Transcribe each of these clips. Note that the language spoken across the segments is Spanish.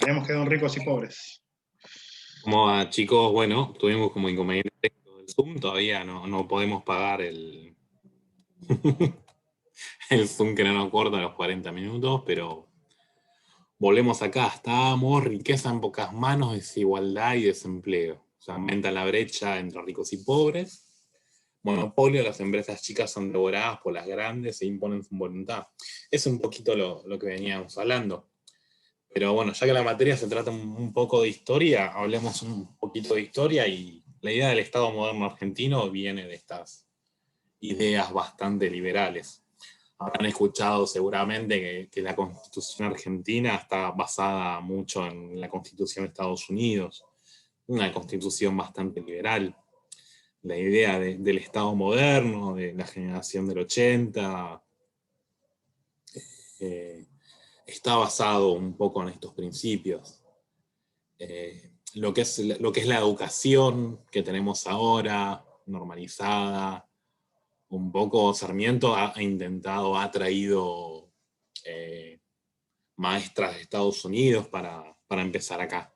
Habíamos quedado en ricos y pobres. Como a chicos, bueno, tuvimos como inconveniente técnico del Zoom, todavía no podemos pagar el Zoom que no nos corta los 40 minutos, pero volvemos acá, estábamos, riqueza en pocas manos, desigualdad y desempleo. O sea, aumenta la brecha entre ricos y pobres. Monopolio, las empresas chicas son devoradas por las grandes e imponen su voluntad. Es un poquito lo que veníamos hablando. Pero bueno, ya que la materia se trata un poco de historia, hablemos un poquito de historia y la idea del Estado moderno argentino viene de estas ideas bastante liberales. Habrán escuchado seguramente que la Constitución argentina está basada mucho en la Constitución de Estados Unidos, una constitución bastante liberal. La idea del Estado moderno, de la generación del 80, eh, está basado un poco en estos principios. Lo que es la educación que tenemos ahora, normalizada, un poco Sarmiento ha intentado, ha traído eh, maestras de Estados Unidos para empezar acá.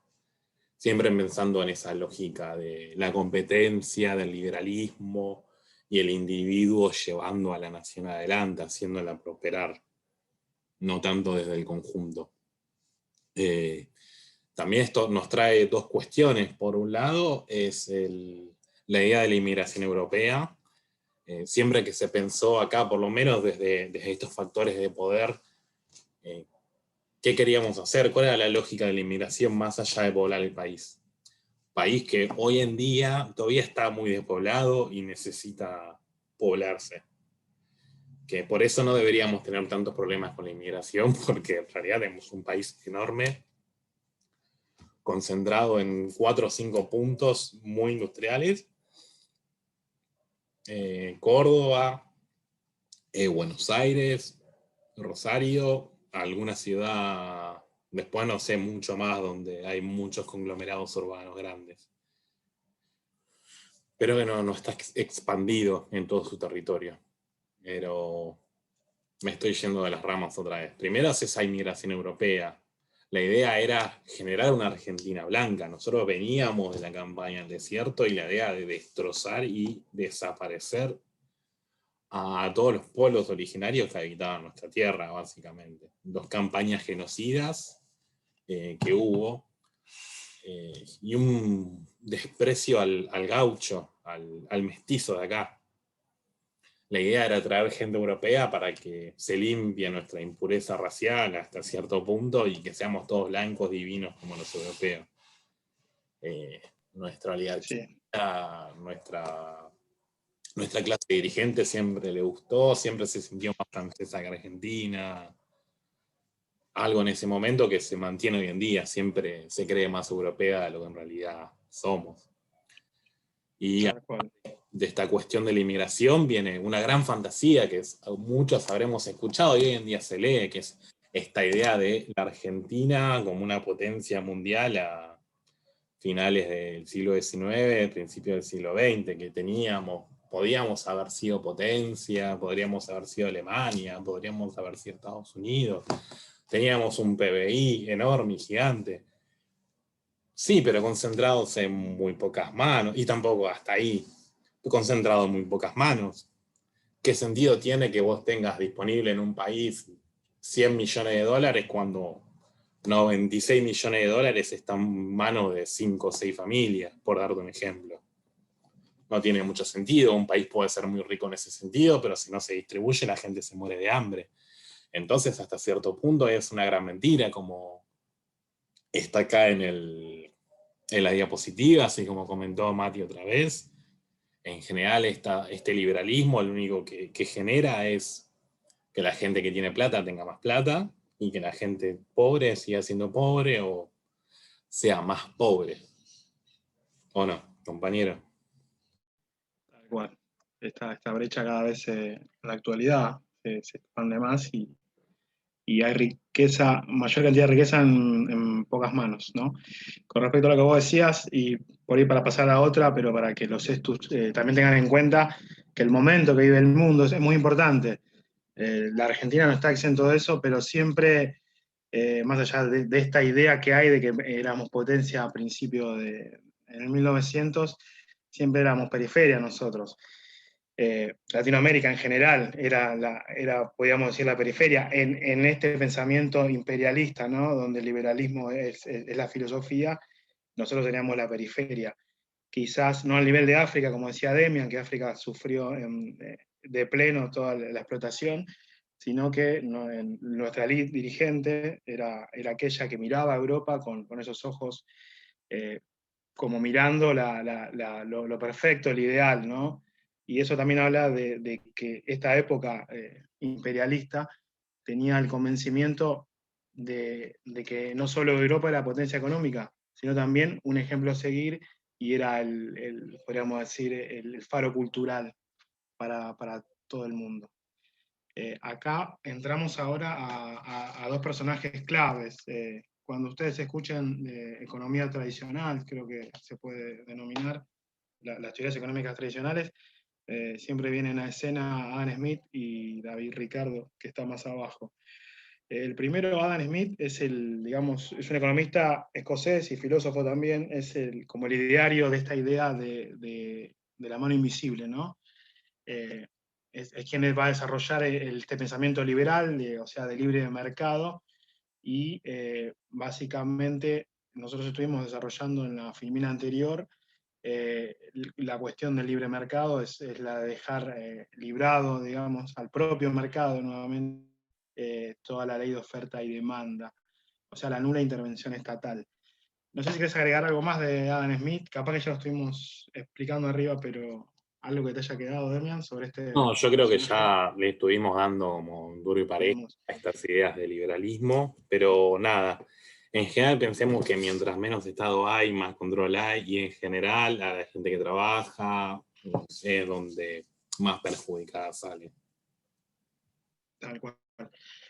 Siempre pensando en esa lógica de la competencia, del liberalismo y el individuo llevando a la nación adelante, haciéndola prosperar, no tanto desde el conjunto. Eh, También esto nos trae dos cuestiones. Por un lado, es la idea de la inmigración europea. Siempre que se pensó acá, por lo menos desde estos factores de poder, eh, ¿qué queríamos hacer? ¿Cuál era la lógica de la inmigración más allá de poblar el país? País que hoy en día todavía está muy despoblado y necesita poblarse. Que por eso no deberíamos tener tantos problemas con la inmigración, porque en realidad tenemos un país enorme concentrado en 4 o 5 puntos muy industriales. Córdoba, Buenos Aires, Rosario, alguna ciudad, después no sé mucho más, donde hay muchos conglomerados urbanos grandes, pero que no está expandido en todo su territorio. Pero me estoy yendo de las ramas otra vez. Primero es esa inmigración europea. La idea era generar una Argentina blanca. Nosotros veníamos de la campaña del desierto y la idea de destrozar y desaparecer a todos los pueblos originarios que habitaban nuestra tierra, básicamente. Dos campañas genocidas que hubo y un desprecio al gaucho, al mestizo de acá. La idea era traer gente europea para que se limpie nuestra impureza racial hasta cierto punto y que seamos todos blancos divinos como los europeos. Nuestra Sí, oligarquía, nuestra clase dirigente siempre le gustó, siempre se sintió más francesa que argentina. Algo en ese momento que se mantiene hoy en día, siempre se cree más europea de lo que en realidad somos. Y tal cual. de esta cuestión de la inmigración viene una gran fantasía que muchos habremos escuchado y hoy en día se lee, que es esta idea de la Argentina como una potencia mundial a finales del siglo XIX, principios del siglo XX, que podíamos haber sido potencia, podríamos haber sido Alemania, podríamos haber sido Estados Unidos, teníamos un PBI enorme y gigante. Sí, pero concentrados en muy pocas manos, y tampoco hasta ahí, concentrado en muy pocas manos. ¿Qué sentido tiene que vos tengas disponible en un país 100 millones de dólares cuando 96 millones de dólares están en manos de 5 o 6 familias, por darte un ejemplo? No tiene mucho sentido. Un país puede ser muy rico en ese sentido, pero si no se distribuye, la gente se muere de hambre. Entonces, hasta cierto punto es una gran mentira, como está acá en la diapositiva, así como comentó Mati otra vez. En general, este liberalismo lo único que genera es que la gente que tiene plata tenga más plata y que la gente pobre siga siendo pobre o sea más pobre. ¿O no, compañero? Tal cual. Esta brecha cada vez en la actualidad se expande más y hay riqueza, mayor cantidad de riqueza en pocas manos, ¿no? Con respecto a lo que vos decías, y por ahí para pasar a otra, pero para que los estus también tengan en cuenta que el momento que vive el mundo es muy importante. La Argentina no está exento de eso, pero siempre más allá de esta idea que hay de que éramos potencia a principios en el 1900, siempre éramos periferia nosotros. Latinoamérica en general era, podríamos decir, la periferia en este pensamiento imperialista, ¿no? Donde el liberalismo es la filosofía, nosotros teníamos la periferia. Quizás no al nivel de África, como decía Demian, que África sufrió de pleno toda la explotación, sino que nuestra elite dirigente era aquella que miraba a Europa con esos ojos, como mirando lo perfecto, el ideal, ¿no? Y eso también habla de que esta época imperialista tenía el convencimiento de que no solo Europa era potencia económica, sino también un ejemplo a seguir, y era podríamos decir, el faro cultural para todo el mundo. Acá entramos ahora a dos personajes claves. Cuando ustedes escuchen economía tradicional, creo que se puede denominar las teorías económicas tradicionales, siempre vienen a escena Adam Smith y David Ricardo, que está más abajo. El primero, Adam Smith, digamos, es un economista escocés y filósofo también, como el ideario de esta idea de la mano invisible, ¿no? Es quien va a desarrollar este pensamiento liberal, o sea, de libre mercado, y básicamente nosotros estuvimos desarrollando en la filmina anterior la cuestión del libre mercado, es la de dejar librado, digamos, al propio mercado nuevamente toda la ley de oferta y demanda, o sea, la nula intervención estatal. No sé si quieres agregar algo más de Adam Smith, capaz que ya lo estuvimos explicando arriba, pero algo que te haya quedado, Demian, sobre No, este yo creo que personaje. ya le estuvimos dando como duro y parejo Tenemos. a estas ideas de liberalismo, pero nada, en general pensemos que mientras menos Estado hay, más control hay, y en general a la gente que trabaja es donde más perjudicada sale. Tal cual.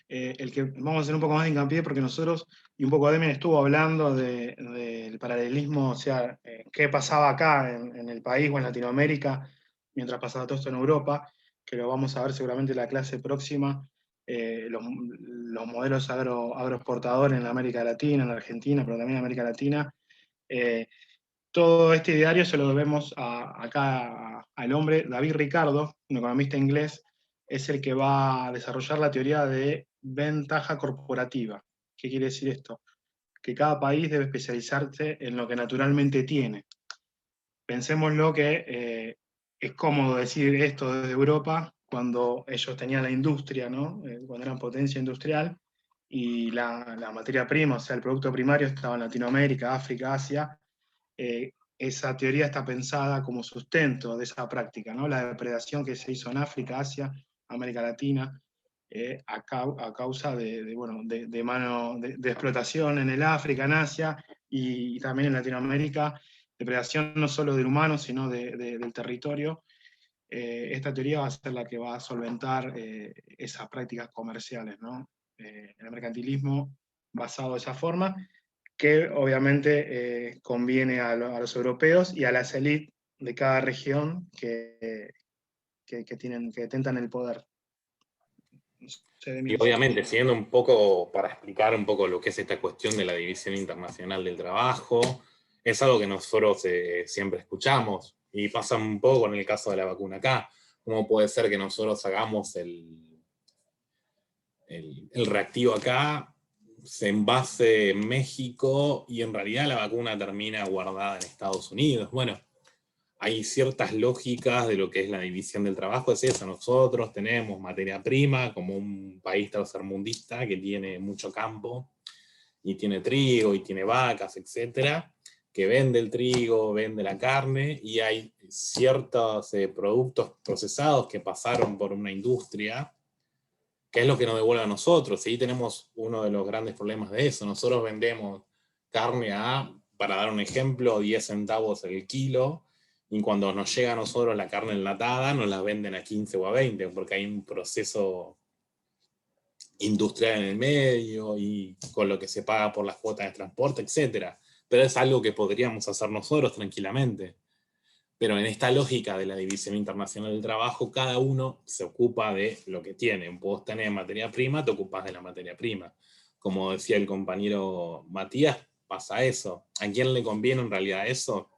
El que vamos a hacer un poco más de hincapié, porque nosotros, y un poco Demian estuvo hablando del paralelismo, o sea, qué pasaba acá en el país o en Latinoamérica, mientras pasaba todo esto en Europa, que lo vamos a ver seguramente en la clase próxima, los modelos agroexportadores en América Latina, en Argentina, pero también en América Latina. Eh, Todo este ideario se lo debemos acá al hombre David Ricardo, un economista inglés, es el que va a desarrollar la teoría de ventaja corporativa. ¿Qué quiere decir esto? Que cada país debe especializarse en lo que naturalmente tiene. Pensémoslo que es cómodo decir esto desde Europa cuando ellos tenían la industria, ¿no? Cuando eran potencia industrial, y la materia prima, o sea, el producto primario estaba en Latinoamérica, África, Asia. Esa teoría está pensada como sustento de esa práctica, ¿no? La depredación que se hizo en África, Asia, América Latina, a causa bueno, de explotación en el África, en Asia y también en Latinoamérica, depredación no solo del humano, sino del territorio. Esta teoría va a ser la que va a solventar esas prácticas comerciales, ¿no? El mercantilismo basado de esa forma, que obviamente conviene a los europeos y a las élites de cada región que tentan el poder. No sé, Y Demian, si obviamente, querés. siguiendo un poco para explicar un poco lo que es esta cuestión de la División Internacional del Trabajo, es algo que nosotros siempre escuchamos y pasa un poco en el caso de la vacuna acá. ¿Cómo puede ser que nosotros hagamos el reactivo acá, se envase en México y en realidad la vacuna termina guardada en Estados Unidos? Bueno, hay ciertas lógicas de lo que es la división del trabajo, es eso, nosotros tenemos materia prima como un país tercermundista que tiene mucho campo y tiene trigo y tiene vacas, etcétera, que vende el trigo, vende la carne, y hay ciertos productos procesados que pasaron por una industria, que es lo que nos devuelve a nosotros. Y ahí tenemos uno de los grandes problemas de eso. Nosotros vendemos carne a, para dar un ejemplo, 10 centavos el kilo, y cuando nos llega a nosotros la carne enlatada, nos la venden a 15 o a 20, porque hay un proceso industrial en el medio y con lo que se paga por las cuotas de transporte, etcétera. Pero es algo que podríamos hacer nosotros tranquilamente. Pero en esta lógica de la División Internacional del Trabajo, cada uno se ocupa de lo que tiene. Vos tenés materia prima, te ocupás de la materia prima. como decía el compañero Matías, pasa eso. ¿A quién le conviene en realidad eso?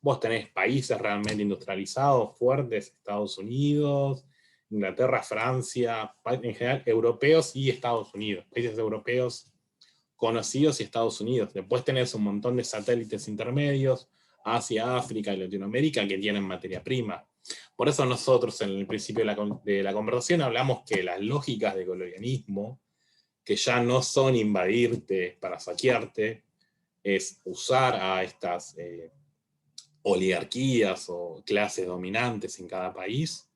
Vos tenés países realmente industrializados, fuertes, Estados Unidos, Inglaterra, Francia, en general europeos y Estados Unidos, países europeos conocidos y Estados Unidos. Después tenés un montón de satélites intermedios, Asia, África y Latinoamérica, que tienen materia prima. Por eso nosotros en el principio de la conversación hablamos que las lógicas de colonialismo, que ya no son invadirte para saquearte, es usar a estas oligarquías o clases dominantes en cada país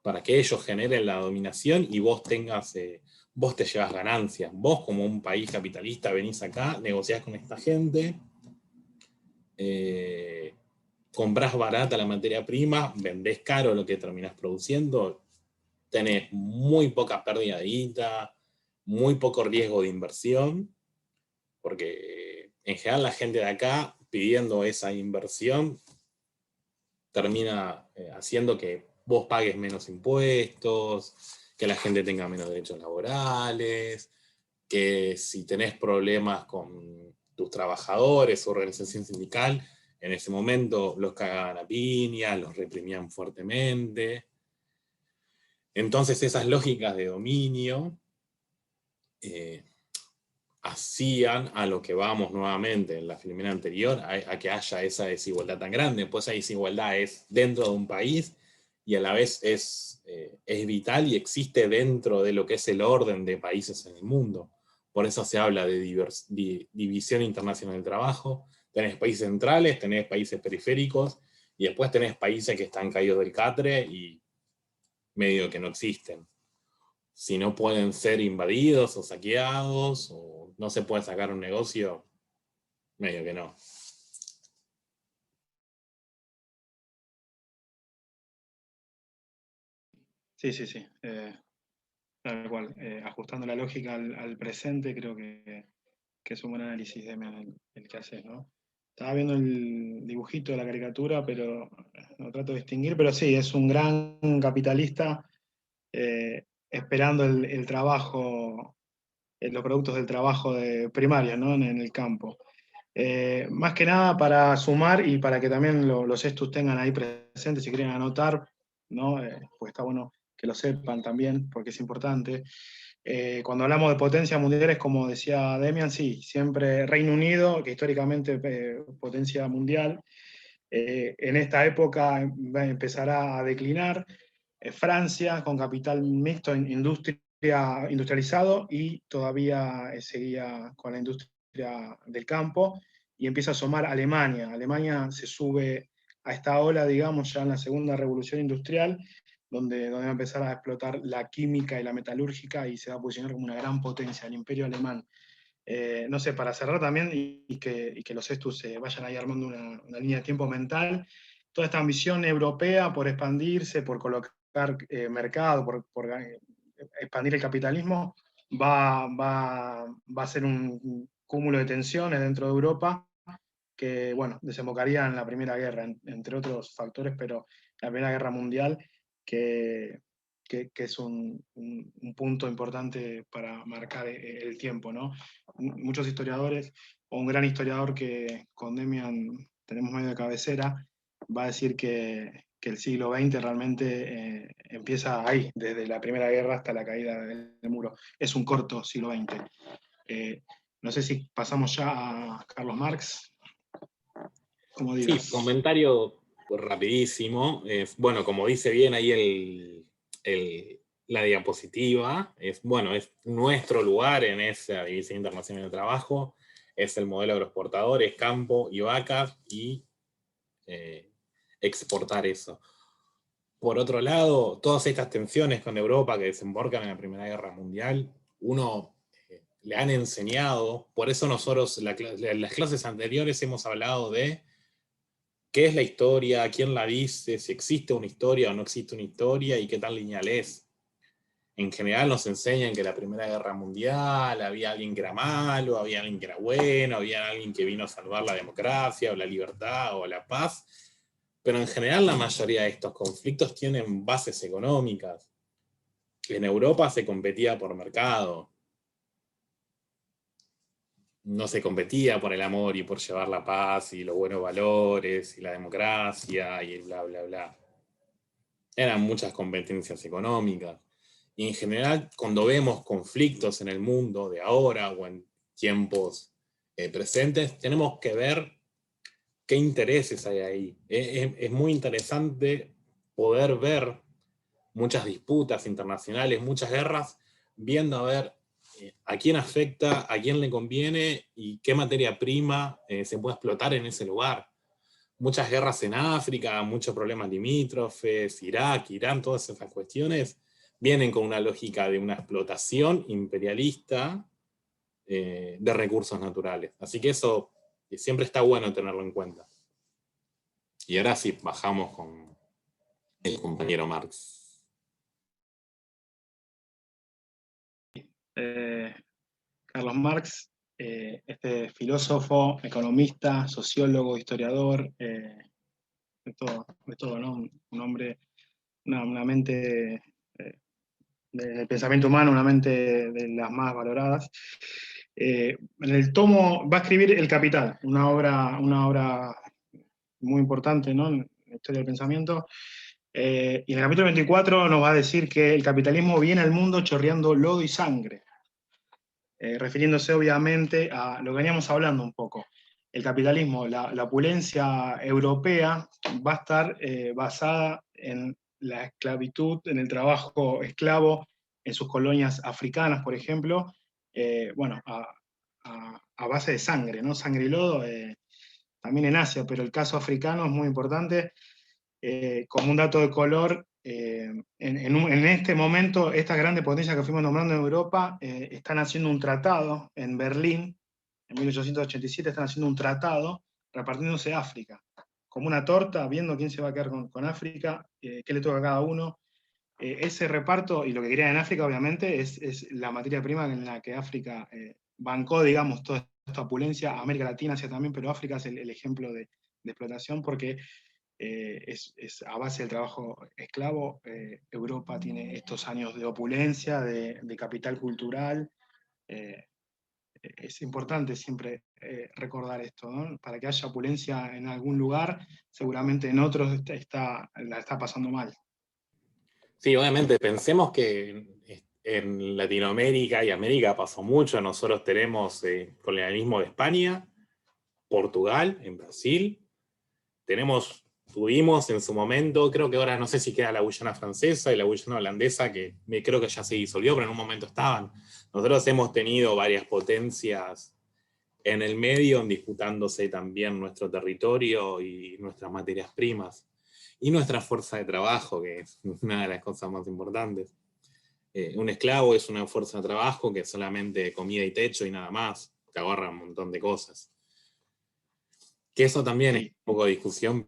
para que ellos generen la dominación y vos tengas, vos te llevas ganancias. Vos como un país capitalista venís acá, negociás con esta gente, comprás barata la materia prima, vendés caro lo que terminás produciendo, tenés muy poca pérdida de guita, muy poco riesgo de inversión, porque en general la gente de acá pidiendo esa inversión termina haciendo que vos pagues menos impuestos, que la gente tenga menos derechos laborales, que si tenés problemas con tus trabajadores o organización sindical, en ese momento los cagaban a piña, los reprimían fuertemente. Entonces esas lógicas de dominio hacían a lo que vamos nuevamente en la filmina anterior, a que haya esa desigualdad tan grande. Pues esa desigualdad es dentro de un país y a la vez es vital y existe dentro de lo que es el orden de países en el mundo. Por eso se habla de división internacional del trabajo. Tenés países centrales, tenés países periféricos y después tenés países que están caídos del catre y medio que no existen. Si no pueden ser invadidos o saqueados o no se puede sacar un negocio, medio que no. Sí, sí, sí. Tal cual. Ajustando la lógica al presente, creo que es un buen análisis, Demian, el que haces, ¿no? Estaba viendo el dibujito de la caricatura, pero no trato de distinguir, pero sí, es un gran capitalista esperando el trabajo, los productos del trabajo de primaria, ¿no? En el campo. Más que nada para sumar y para que también los estus tengan ahí presentes si quieren anotar, ¿no? Pues está bueno que lo sepan también, porque es importante. Cuando hablamos de potencias mundiales, como decía Demian, sí, siempre Reino Unido, que históricamente potencia mundial, en esta época empezará a declinar. Francia, con capital mixto en industrializado y todavía seguía con la industria del campo, y empieza a asomar Alemania. Alemania se sube a esta ola, digamos, ya en la segunda revolución industrial, donde va a empezar a explotar la química y la metalúrgica y se va a posicionar como una gran potencia, el imperio alemán. No sé, para cerrar también y que los estus se vayan ahí armando una línea de tiempo mental, toda esta ambición europea por expandirse, por colocar mercado, por expandir el capitalismo, va a ser un cúmulo de tensiones dentro de Europa que, bueno, desembocaría en la Primera Guerra, entre otros factores, pero la Primera Guerra Mundial, que, que es un punto importante para marcar el tiempo, ¿no? Muchos historiadores, o un gran historiador que con Demian tenemos medio de cabecera, va a decir que el siglo XX realmente empieza ahí, desde la Primera Guerra hasta la caída del muro. Es un corto siglo XX. No sé si pasamos ya a Carlos Marx, como Sí, digas. comentario rapidísimo. Bueno, como dice bien ahí la diapositiva, bueno, es nuestro lugar en esa división internacional de trabajo, es el modelo agroexportador, es campo y vacas y exportar eso. Por otro lado, todas estas tensiones con Europa que desembocan en la Primera Guerra Mundial, uno le han enseñado, por eso nosotros en las clases anteriores hemos hablado de qué es la historia, quién la dice, si existe una historia o no existe una historia y qué tan lineal es. En general nos enseñan que en la Primera Guerra Mundial había alguien que era malo, había alguien que era bueno, había alguien que vino a salvar la democracia o la libertad o la paz, pero en general la mayoría de estos conflictos tienen bases económicas. En Europa se competía por mercado. no se competía por el amor y por llevar la paz y los buenos valores y la democracia y bla, bla, bla. Eran muchas competencias económicas. Y en general, cuando vemos conflictos en el mundo de ahora o en tiempos presentes, tenemos que ver qué intereses hay ahí. Es muy interesante poder ver muchas disputas internacionales, muchas guerras, viendo a ver a quién afecta, a quién le conviene y qué materia prima se puede explotar en ese lugar. Muchas guerras en África, muchos problemas limítrofes, Irak, Irán, todas esas cuestiones vienen con una lógica de una explotación imperialista de recursos naturales. Así que eso siempre está bueno tenerlo en cuenta. Y ahora sí, bajamos con el compañero Marx. Carlos Marx, este filósofo, economista, sociólogo, historiador, de todo, ¿no? Un hombre, una mente del pensamiento humano, una mente de las más valoradas. En el tomo va a escribir El Capital, una obra muy importante, ¿no?, en la historia del pensamiento. Y en el capítulo 24 nos va a decir que el capitalismo viene al mundo chorreando lodo y sangre, refiriéndose obviamente a lo que veníamos hablando un poco. El capitalismo, la opulencia europea va a estar basada en la esclavitud, en el trabajo esclavo en sus colonias africanas, por ejemplo, bueno, a base de sangre, ¿no? Sangre y lodo, también en Asia, pero el caso africano es muy importante. Como un dato de color, en este momento, estas grandes potencias que fuimos nombrando en Europa están haciendo un tratado en Berlín, en 1887 están haciendo un tratado repartiéndose África, como una torta, viendo quién se va a quedar con África, qué le toca a cada uno. Ese reparto, y lo que querían en África, obviamente, es la materia prima en la que África bancó, digamos, toda esta opulencia. América Latina, Asia también, pero África es el ejemplo de explotación, porque es a base del trabajo esclavo. Europa tiene estos años de opulencia, de capital cultural. Es importante siempre recordar esto, ¿no? Para que haya opulencia en algún lugar, seguramente en otros la está pasando mal. Sí, obviamente, pensemos que en Latinoamérica y América pasó mucho. Nosotros tenemos colonialismo de España, Portugal, en Brasil. Tuvimos en su momento, creo que ahora no sé si queda la Guyana francesa y la Guyana holandesa, que creo que ya se disolvió, pero en un momento estaban. Nosotros hemos tenido varias potencias en el medio disputándose también nuestro territorio y nuestras materias primas. Y nuestra fuerza de trabajo, que es una de las cosas más importantes. Un esclavo es una fuerza de trabajo que es solamente comida y techo y nada más, te agarra un montón de cosas. Que eso también es un poco de discusión.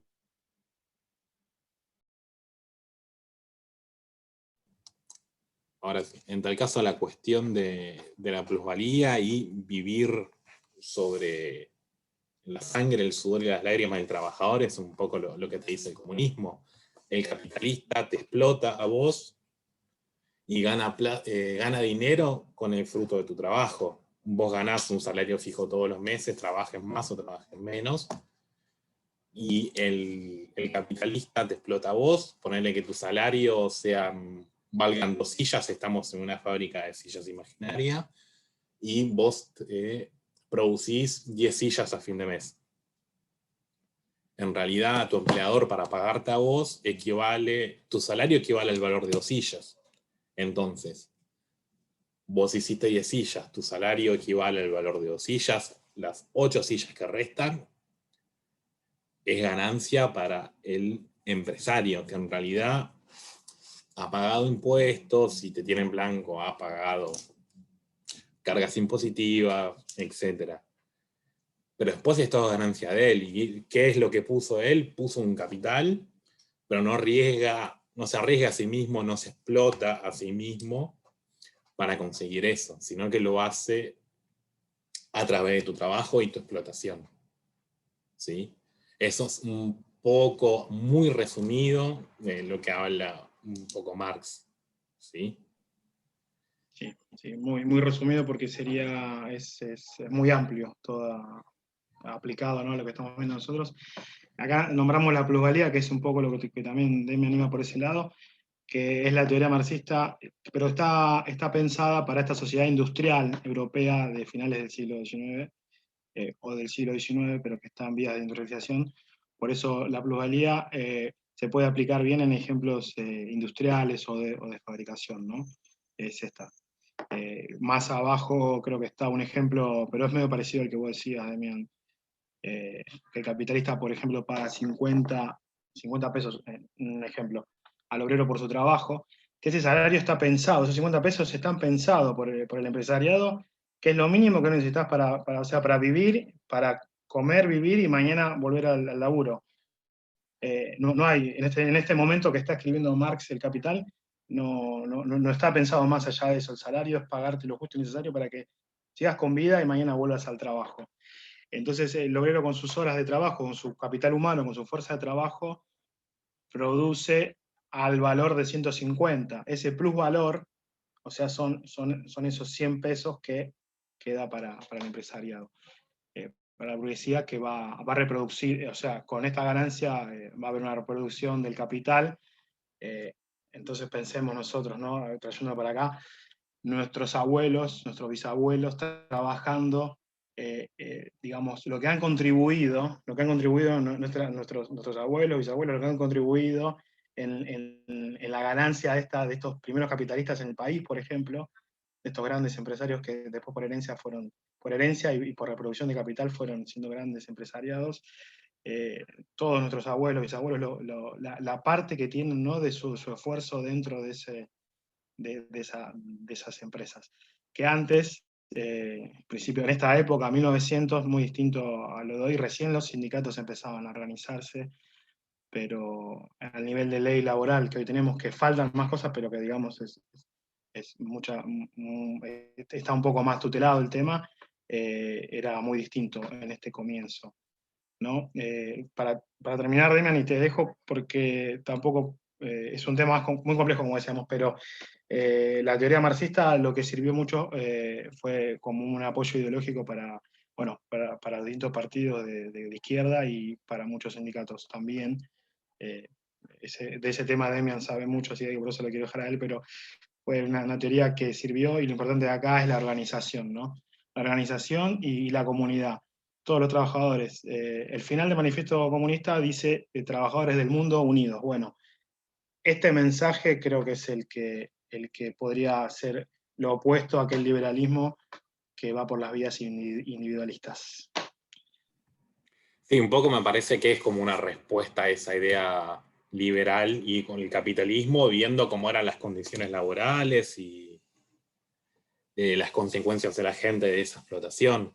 Ahora sí, en tal caso la cuestión de la plusvalía y vivir sobre la sangre, el sudor y las lágrimas del trabajador es un poco lo que te dice el comunismo. El capitalista te explota a vos y gana dinero con el fruto de tu trabajo. Vos ganás un salario fijo todos los meses, trabajes más o trabajes menos, y el capitalista te explota a vos, ponerle que tu salario valgan 2 sillas, estamos en una fábrica de sillas imaginaria, y vos producís 10 sillas a fin de mes. En realidad, tu empleador, para pagarte a vos, tu salario equivale al valor de 2 sillas. Entonces, vos hiciste 10 sillas, tu salario equivale al valor de 2 sillas, las 8 sillas que restan es ganancia para el empresario, que en realidad ha pagado impuestos, y te tiene en blanco, ha pagado cargas impositivas, etc. Pero después es todo ganancia de él. ¿Y qué es lo que puso él? Puso un capital, pero no se arriesga a sí mismo, no se explota a sí mismo para conseguir eso, sino que lo hace a través de tu trabajo y tu explotación. ¿Sí? Eso es un poco, muy resumido, de lo que habla un poco Marx. ¿Sí? Sí, sí, muy, muy resumido porque es muy amplio, todo aplicado, ¿no?, a lo que estamos viendo nosotros. Acá nombramos la plusvalía, que es un poco lo que también me anima por ese lado, que es la teoría marxista, pero está pensada para esta sociedad industrial europea de finales del siglo XIX, o del siglo XIX, pero que está en vías de industrialización. Por eso la plusvalía se puede aplicar bien en ejemplos industriales o de fabricación, ¿no? Es esta. Más abajo creo que está un ejemplo, pero es medio parecido al que vos decías, Demian, que el capitalista, por ejemplo, paga 50 pesos, un ejemplo, al obrero por su trabajo, que ese salario está pensado, esos 50 pesos están pensados por el empresariado, que es lo mínimo que necesitas o sea, para vivir, para comer, vivir y mañana volver al laburo. No hay, en este momento que está escribiendo Marx El Capital, no está pensado más allá de eso. El salario es pagarte lo justo y necesario para que sigas con vida y mañana vuelvas al trabajo. Entonces el obrero con sus horas de trabajo, con su capital humano, con su fuerza de trabajo, produce al valor de 150. Ese plusvalor, o sea, son esos 100 pesos que queda para el empresariado. Para la burguesía que va a reproducir, o sea, con esta ganancia va a haber una reproducción del capital. eh, entonces pensemos nosotros, ¿no?, trayendo para acá, nuestros abuelos, nuestros bisabuelos trabajando, digamos, lo que han contribuido nuestros abuelos, bisabuelos, lo que han contribuido en la ganancia de estos primeros capitalistas en el país, por ejemplo, de estos grandes empresarios que después por herencia y por reproducción de capital fueron siendo grandes empresariados. Todos nuestros abuelos, bisabuelos, la parte que tienen, ¿no?, de su esfuerzo dentro de esas empresas. Que antes, principio, en esta época, 1900, muy distinto a lo de hoy, recién los sindicatos empezaban a organizarse, pero al nivel de ley laboral que hoy tenemos, que faltan más cosas, pero que digamos está un poco más tutelado el tema, era muy distinto en este comienzo, ¿no? Para terminar, Demian, y te dejo porque tampoco es un tema muy complejo, como decíamos, pero la teoría marxista lo que sirvió mucho fue como un apoyo ideológico bueno, para distintos partidos de izquierda y para muchos sindicatos también. Eh, de ese tema Demian sabe mucho, así que por eso lo quiero dejar a él, pero fue una teoría que sirvió, y lo importante de acá es la organización, ¿no? La organización y la comunidad. Todos los trabajadores. El final del manifiesto comunista dice trabajadores del mundo unidos. Bueno, este mensaje creo que es el que podría ser lo opuesto a aquel liberalismo que va por las vías individualistas. Sí, un poco me parece que es como una respuesta a esa idea liberal y con el capitalismo, viendo cómo eran las condiciones laborales y las consecuencias de la gente de esa explotación.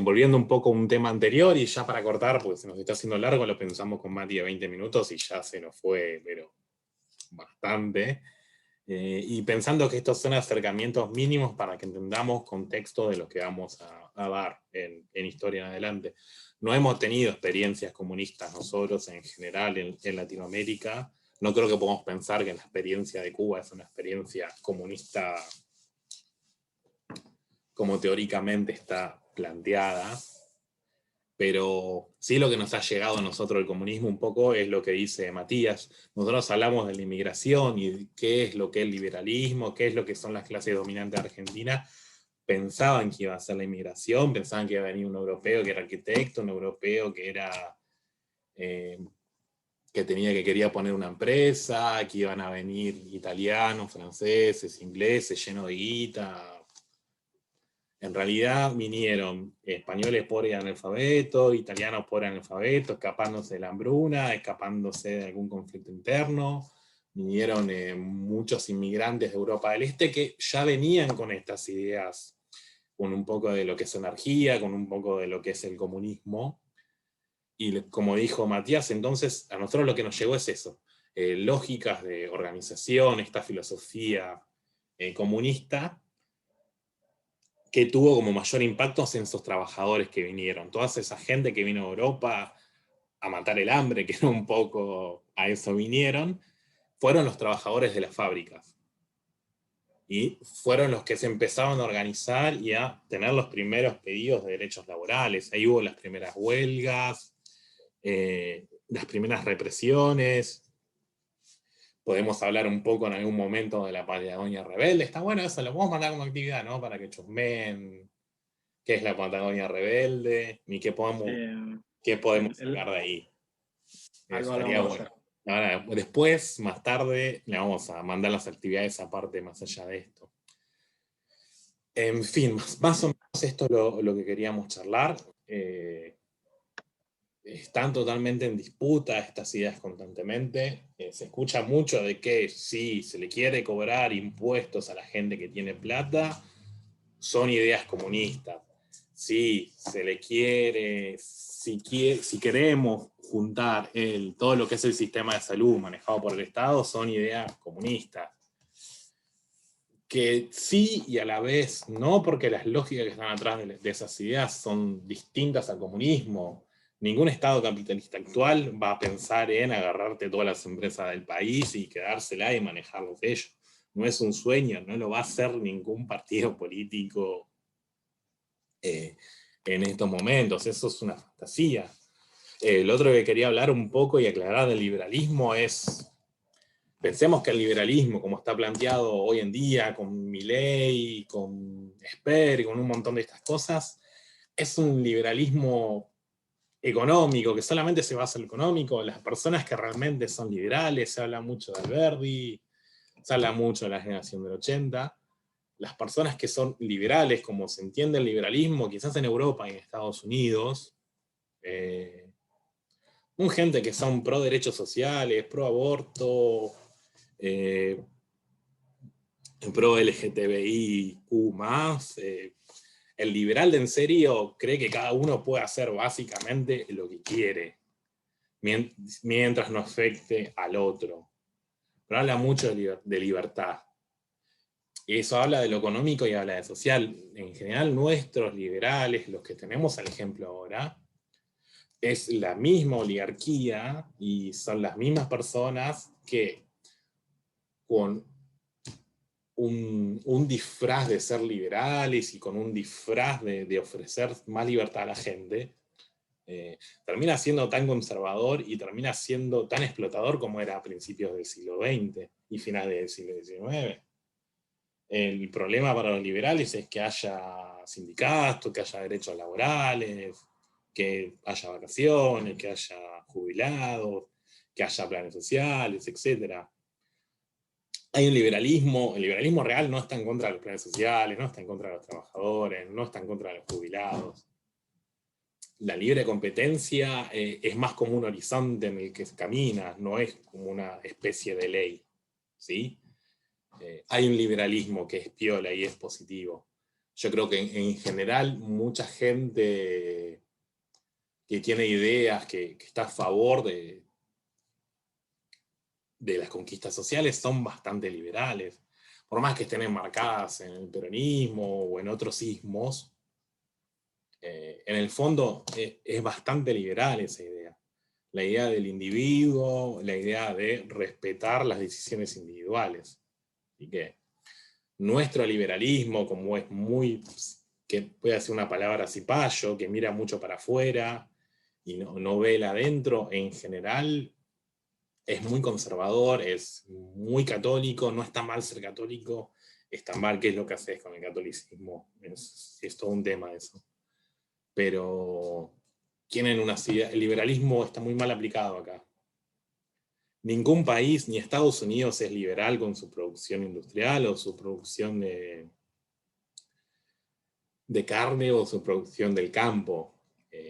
Volviendo un poco a un tema anterior, y ya para cortar, porque se nos está haciendo largo, lo pensamos con Mati a 20 minutos y ya se nos fue, pero bastante. Y pensando que estos son acercamientos mínimos para que entendamos contexto de lo que vamos a dar en historia en adelante. No hemos tenido experiencias comunistas nosotros en general en Latinoamérica. No creo que podamos pensar que la experiencia de Cuba es una experiencia comunista como teóricamente está planteada, pero sí lo que nos ha llegado a nosotros el comunismo un poco es lo que dice Matías. Nosotros hablamos de la inmigración y qué es lo que es el liberalismo, qué es lo que son las clases dominantes de Argentina. Pensaban que iba a ser la inmigración, pensaban que iba a venir un europeo que era arquitecto, un europeo que era que quería poner una empresa, que iban a venir italianos, franceses, ingleses, llenos de guita. En realidad vinieron españoles pobres y analfabetos, italianos pobres y analfabetos, escapándose de la hambruna, escapándose de algún conflicto interno. Vinieron muchos inmigrantes de Europa del Este que ya venían con estas ideas, con un poco de lo que es anarquía, con un poco de lo que es el comunismo. Y como dijo Matías, entonces a nosotros lo que nos llegó es eso, lógicas de organización, esta filosofía comunista, que tuvo como mayor impacto en esos trabajadores que vinieron. Toda esa gente que vino a Europa a matar el hambre, que era un poco a eso vinieron, fueron los trabajadores de las fábricas. y fueron los que se empezaron a organizar y a tener los primeros pedidos de derechos laborales. Ahí hubo las primeras huelgas, las primeras represiones. Podemos hablar un poco en algún momento de la Patagonia Rebelde. Está bueno eso, lo podemos mandar como actividad, ¿no? Para que chusmen qué es la Patagonia Rebelde y qué podemos sacar de ahí. Algo lo Estaría vamos a bueno. hacer. Ahora, después, más tarde, le vamos a mandar las actividades aparte, más allá de esto. En fin, más o menos esto es lo que queríamos charlar. Están totalmente en disputa estas ideas constantemente. Se escucha mucho de que si se le quiere cobrar impuestos a la gente que tiene plata, son ideas comunistas. Si se le quiere, si queremos juntar todo lo que es el sistema de salud manejado por el Estado, son ideas comunistas. Que sí y a la vez no, porque las lógicas que están atrás de esas ideas son distintas al comunismo. Ningún Estado capitalista actual va a pensar en agarrarte todas las empresas del país y quedársela y manejarlos ellos. No es un sueño, no lo va a hacer ningún partido político en estos momentos. Eso es una fantasía. El otro que quería hablar un poco y aclarar del liberalismo es... Pensemos que el liberalismo, como está planteado hoy en día, con Milei, con Esper, con un montón de estas cosas, es un liberalismo económico, que solamente se basa en lo económico. Las personas que realmente son liberales, se habla mucho de Alberti, se habla mucho de la generación del 80. Las personas que son liberales, como se entiende el liberalismo, quizás en Europa y en Estados Unidos, gente que son pro derechos sociales, pro aborto, pro LGTBIQ+, el liberal de en serio cree que cada uno puede hacer básicamente lo que quiere, mientras no afecte al otro. Pero habla mucho de libertad. Y eso habla de lo económico y habla de social. En general, nuestros liberales, los que tenemos el ejemplo ahora, es la misma oligarquía y son las mismas personas que con un disfraz de ser liberales y con un disfraz de ofrecer más libertad a la gente, termina siendo tan conservador y termina siendo tan explotador como era a principios del siglo XX y finales del siglo XIX. El problema para los liberales es que haya sindicatos, que haya derechos laborales, que haya vacaciones, que haya jubilados, que haya planes sociales, etc. Hay un liberalismo, el liberalismo real no está en contra de los planes sociales, no está en contra de los trabajadores, no está en contra de los jubilados. La libre competencia es más como un horizonte en el que se camina, no es como una especie de ley, ¿sí? Hay un liberalismo que es piola y es positivo. Yo creo que en general mucha gente que tiene ideas, que está a favor de las conquistas sociales son bastante liberales. Por más que estén enmarcadas en el peronismo o en otros ismos, en el fondo es bastante liberal esa idea. La idea del individuo, la idea de respetar las decisiones individuales. Así que nuestro liberalismo, como es muy, que puede ser una palabra cipayo, que mira mucho para afuera y no ve el adentro, en general es muy conservador, es muy católico, no está mal ser católico, está mal qué es lo que haces con el catolicismo, es todo un tema eso. Pero tienen una idea, el liberalismo está muy mal aplicado acá. Ningún país, ni Estados Unidos, es liberal con su producción industrial o su producción de carne o su producción del campo.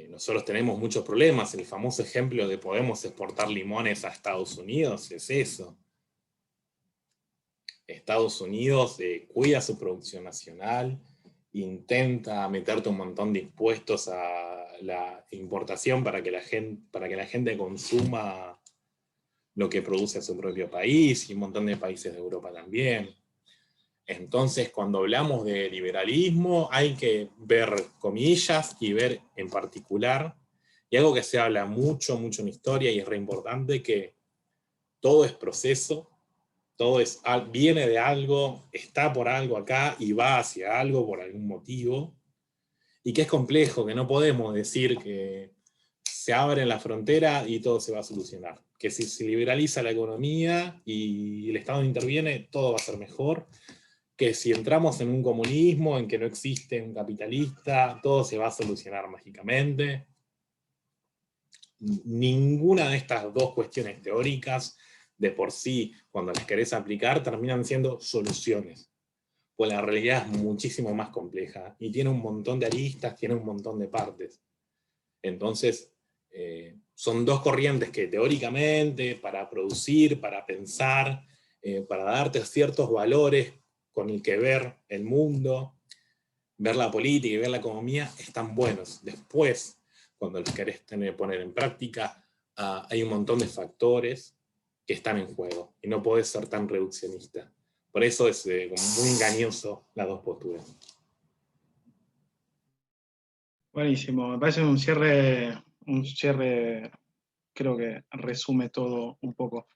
Nosotros tenemos muchos problemas. El famoso ejemplo de podemos exportar limones a Estados Unidos es eso. Estados Unidos cuida su producción nacional, intenta meterte un montón de impuestos a la importación para que la gente consuma lo que produce su propio país, y un montón de países de Europa también. Entonces, cuando hablamos de liberalismo, hay que ver comillas y ver en particular, y algo que se habla mucho en historia y es re importante, que todo es proceso, Todo viene de algo, está por algo acá y va hacia algo por algún motivo, y que es complejo, que no podemos decir que se abre la frontera y todo se va a solucionar. Que si se liberaliza la economía y el Estado interviene, todo va a ser mejor. Que si entramos en un comunismo en que no existe un capitalista, todo se va a solucionar mágicamente. Ninguna de estas dos cuestiones teóricas, de por sí, cuando las querés aplicar, terminan siendo soluciones. Pues la realidad es muchísimo más compleja y tiene un montón de aristas, tiene un montón de partes. Entonces, son dos corrientes que teóricamente, para producir, para pensar, para darte ciertos valores con el que ver el mundo, ver la política y ver la economía, están buenos. Después, cuando los querés poner en práctica, hay un montón de factores que están en juego y no podés ser tan reduccionista. Por eso es como muy engañoso las dos posturas. Buenísimo, me parece un cierre creo que resume todo un poco.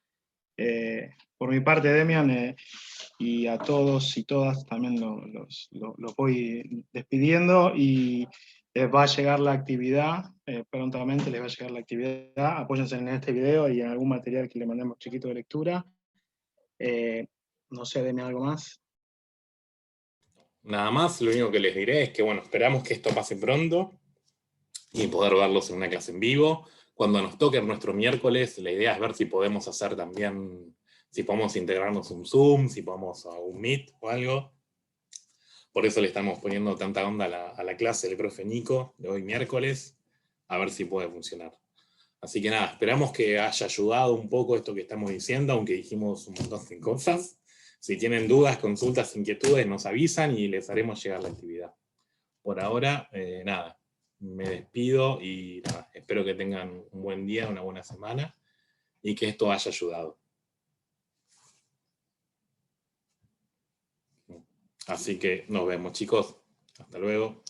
Por mi parte, Demian, y a todos y todas también los voy despidiendo y les va a llegar la actividad, prontamente les va a llegar la actividad, apóyense en este video y en algún material que le mandemos chiquito de lectura. No sé, Demian, ¿algo más? Nada más, lo único que les diré es que, bueno, esperamos que esto pase pronto y poder verlos en una clase en vivo. Cuando nos toque nuestro miércoles, la idea es ver si podemos hacer también, si podemos integrarnos un Zoom, si podemos a un Meet o algo. Por eso le estamos poniendo tanta onda a la clase del profe Nico de hoy miércoles, a ver si puede funcionar. Así que nada, esperamos que haya ayudado un poco esto que estamos diciendo, aunque dijimos un montón de cosas. Si tienen dudas, consultas, inquietudes, nos avisan y les haremos llegar la actividad. Por ahora, nada, me despido y nada, espero que tengan un buen día, una buena semana y que esto haya ayudado. Así que nos vemos, chicos. Hasta luego.